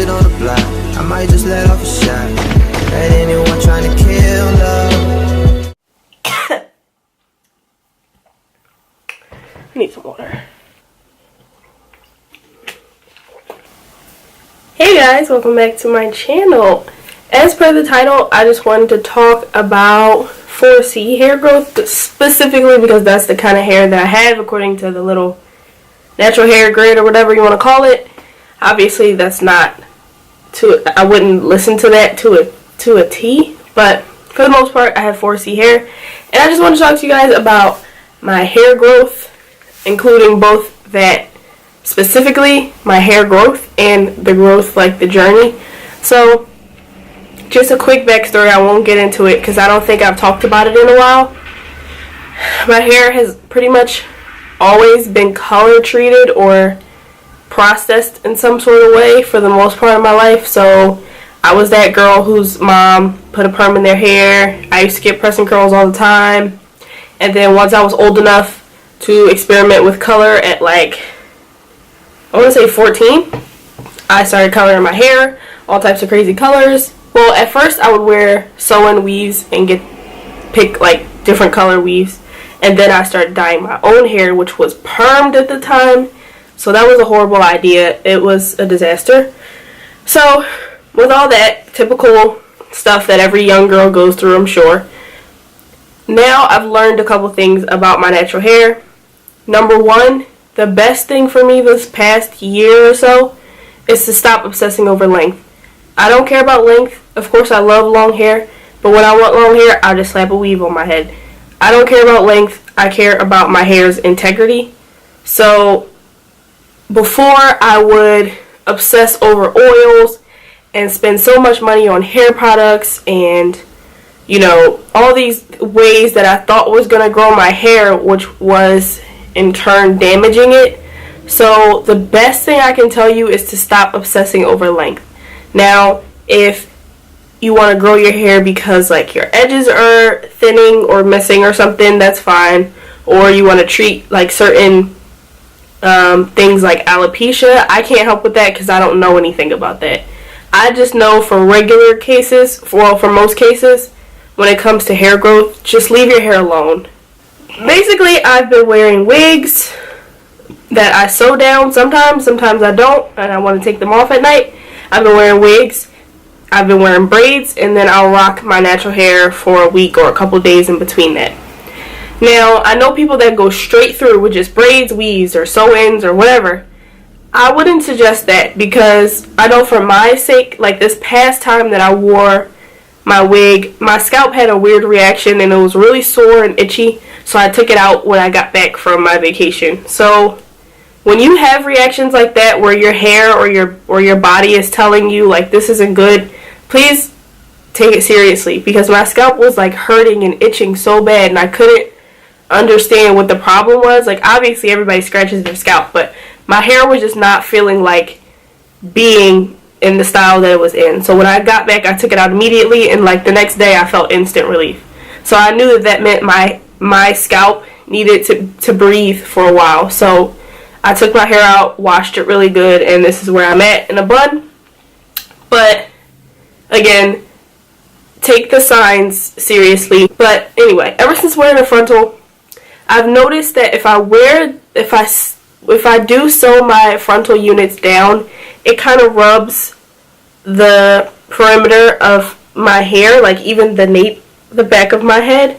it on the block. I might just let off a shot at anyone trying to kill love. I need some water. Hey guys, welcome back to my channel. As per the title, I just wanted to talk about 4C hair growth, specifically because that's the kind of hair that I have according to the little natural hair grid or whatever you want to call it. Obviously that's not I wouldn't listen to that to a T, but for the most part I have 4C hair, and I just want to talk to you guys about my hair growth, including both that specifically my hair growth and the growth, like the journey. So just a quick backstory, I won't get into it because I don't think I've talked about it in a while. My hair has pretty much always been color treated or processed in some sort of way for the most part of my life. So I was that girl whose mom put a perm in their hair. I used to get pressing curls all the time, and then once I was old enough to experiment with color at like, I want to say 14, I started coloring my hair all types of crazy colors. Well, at first I would wear sew-in weaves and pick like different color weaves, and then I started dyeing my own hair, which was permed at the time. So that was a horrible idea. It was a disaster. So with all that typical stuff that every young girl goes through, I'm sure, now I've learned a couple things about my natural hair. Number one, the best thing for me this past year or so is to stop obsessing over length. I don't care about length. Of course, I love long hair, but when I want long hair, I'll just slap a weave on my head. I don't care about length. I care about my hair's integrity. So before, I would obsess over oils and spend so much money on hair products and, you know, all these ways that I thought was going to grow my hair, which was in turn damaging it. So the best thing I can tell you is to stop obsessing over length. Now, if you want to grow your hair because like your edges are thinning or missing or something, that's fine. Or you want to treat like certain things like alopecia, I can't help with that because I don't know anything about that. I just know for regular cases, for most cases, when it comes to hair growth, just leave your hair alone. Basically, I've been wearing wigs that I sew down sometimes I don't, and I want to take them off at night. I've been wearing wigs, I've been wearing braids, and then I'll rock my natural hair for a week or a couple days in between that. Now, I know people that go straight through with just braids, weaves, or sew-ins, or whatever. I wouldn't suggest that because I know for my sake, like this past time that I wore my wig, my scalp had a weird reaction and it was really sore and itchy, so I took it out when I got back from my vacation. So when you have reactions like that where your hair or your body is telling you like this isn't good, please take it seriously, because my scalp was like hurting and itching so bad and I couldn't understand what the problem was. Like obviously everybody scratches their scalp, but my hair was just not feeling like being in the style that it was in. So when I got back, I took it out immediately, and like the next day I felt instant relief. So I knew that meant my scalp needed to breathe for a while. So I took my hair out, washed it really good, and this is where I'm at in a bun. But again, take the signs seriously. But anyway, ever since wearing a frontal, I've noticed that if I do sew my frontal units down, it kind of rubs the perimeter of my hair, like even the back of my head,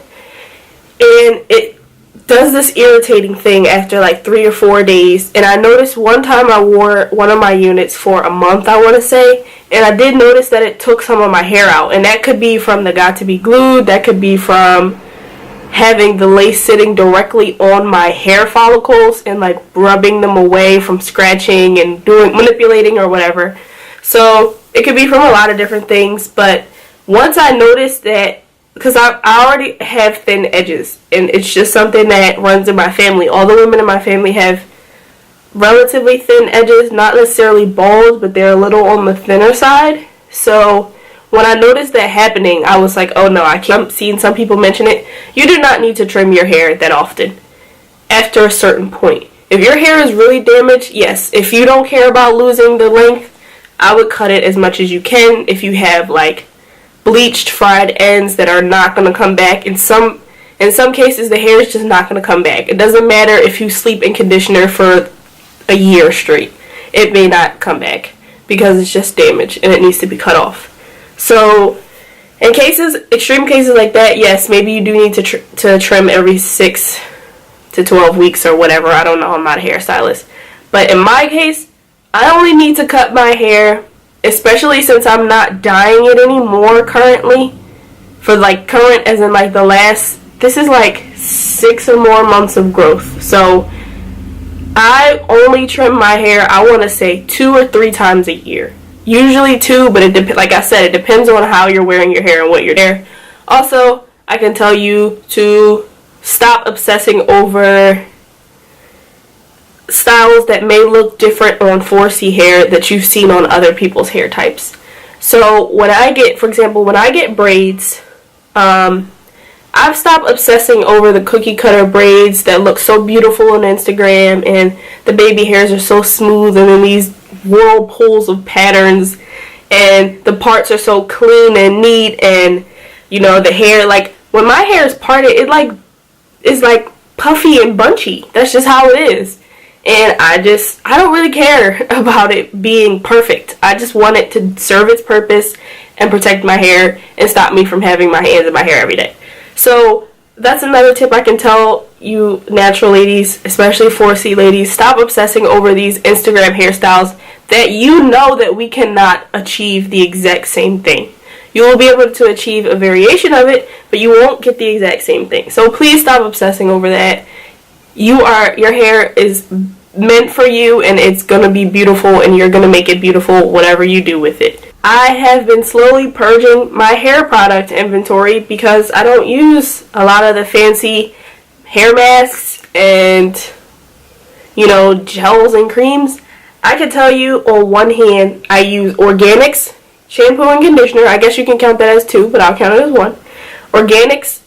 and it does this irritating thing after like 3 or 4 days. And I noticed one time I wore one of my units for a month, I want to say, and I did notice that it took some of my hair out, and that could be from the got to be glued, that could be from having the lace sitting directly on my hair follicles and like rubbing them away from scratching and manipulating or whatever. So it could be from a lot of different things. But once I noticed that, because I already have thin edges and it's just something that runs in my family. All the women in my family have relatively thin edges, not necessarily bald, but they're a little on the thinner side. So when I noticed that happening, I was like, oh no, I can't. I'm seeing some people mention it. You do not need to trim your hair that often after a certain point. If your hair is really damaged, yes. If you don't care about losing the length, I would cut it as much as you can. If you have like bleached fried ends that are not going to come back, in some cases the hair is just not going to come back. It doesn't matter if you sleep in conditioner for a year straight, it may not come back because it's just damaged and it needs to be cut off. So in extreme cases like that, yes, maybe you do need to trim every 6 to 12 weeks or whatever. I don't know, I'm not a hairstylist. But in my case, I only need to cut my hair, especially since I'm not dyeing it anymore currently. For like current as in like the last, this is like 6 or more months of growth. So I only trim my hair, I want to say 2 or 3 times a year. Usually 2, but like I said, it depends on how you're wearing your hair and what you're there. Also, I can tell you to stop obsessing over styles that may look different on 4C hair that you've seen on other people's hair types. So when I get, for example, when I get braids, I've stopped obsessing over the cookie cutter braids that look so beautiful on Instagram, and the baby hairs are so smooth and in these whirlpools of patterns, and the parts are so clean and neat, and you know, the hair, like when my hair is parted, it like is like puffy and bunchy. That's just how it is. And I don't really care about it being perfect. I just want it to serve its purpose and protect my hair and stop me from having my hands in my hair every day. So that's another tip I can tell you natural ladies, especially 4C ladies. Stop obsessing over these Instagram hairstyles that you know that we cannot achieve the exact same thing. You will be able to achieve a variation of it, but you won't get the exact same thing. So please stop obsessing over that. Your hair is meant for you, and it's gonna be beautiful, and you're gonna make it beautiful whatever you do with it. I have been slowly purging my hair product inventory because I don't use a lot of the fancy hair masks and, you know, gels and creams. I can tell you on one hand, I use Organics shampoo and conditioner. I guess you can count that as 2, but I'll count it as 1. Organics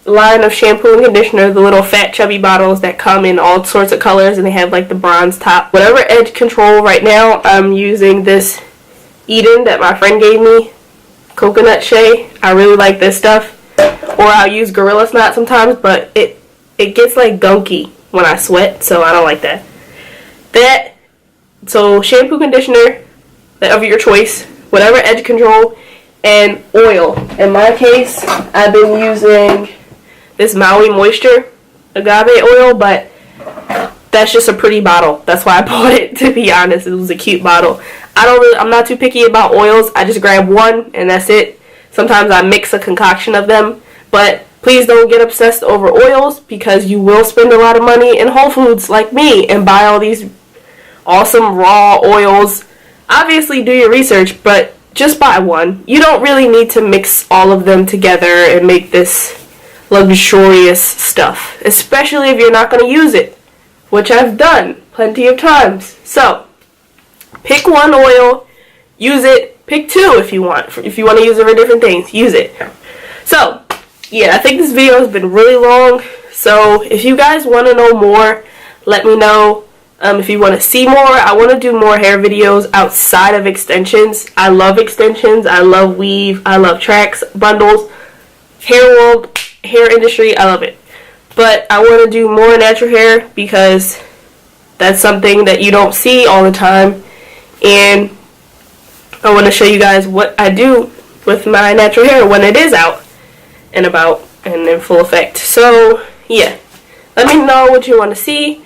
line of shampoo and conditioner, the little fat chubby bottles that come in all sorts of colors, and they have like the bronze top. Whatever edge control, right now I'm using this Eden that my friend gave me, coconut shea. I really like this stuff. Or I'll use Gorilla Snot sometimes, but it gets like gunky when I sweat, so I don't like that. So shampoo, conditioner of your choice, whatever edge control, and oil. In my case, I've been using this Maui Moisture agave oil, but that's just a pretty bottle. That's why I bought it, to be honest. It was a cute bottle. I'm not too picky about oils. I just grab one and that's it. Sometimes I mix a concoction of them, but please don't get obsessed over oils, because you will spend a lot of money in Whole Foods like me and buy all these awesome raw oils. Obviously do your research, but just buy one. You don't really need to mix all of them together and make this luxurious stuff, especially if you're not going to use it, which I've done plenty of times. So pick one oil, use it. Pick 2 if you want. If you want to use it for different things, use it. So yeah, I think this video has been really long, so if you guys want to know more, let me know. If you want to see more, I want to do more hair videos outside of extensions. I love extensions, I love weave, I love tracks, bundles, hair world, hair industry, I love it. But I want to do more natural hair because that's something that you don't see all the time, and I want to show you guys what I do with my natural hair when it is out and about and in full effect. So yeah, let me know what you want to see,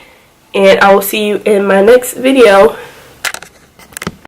and I will see you in my next video.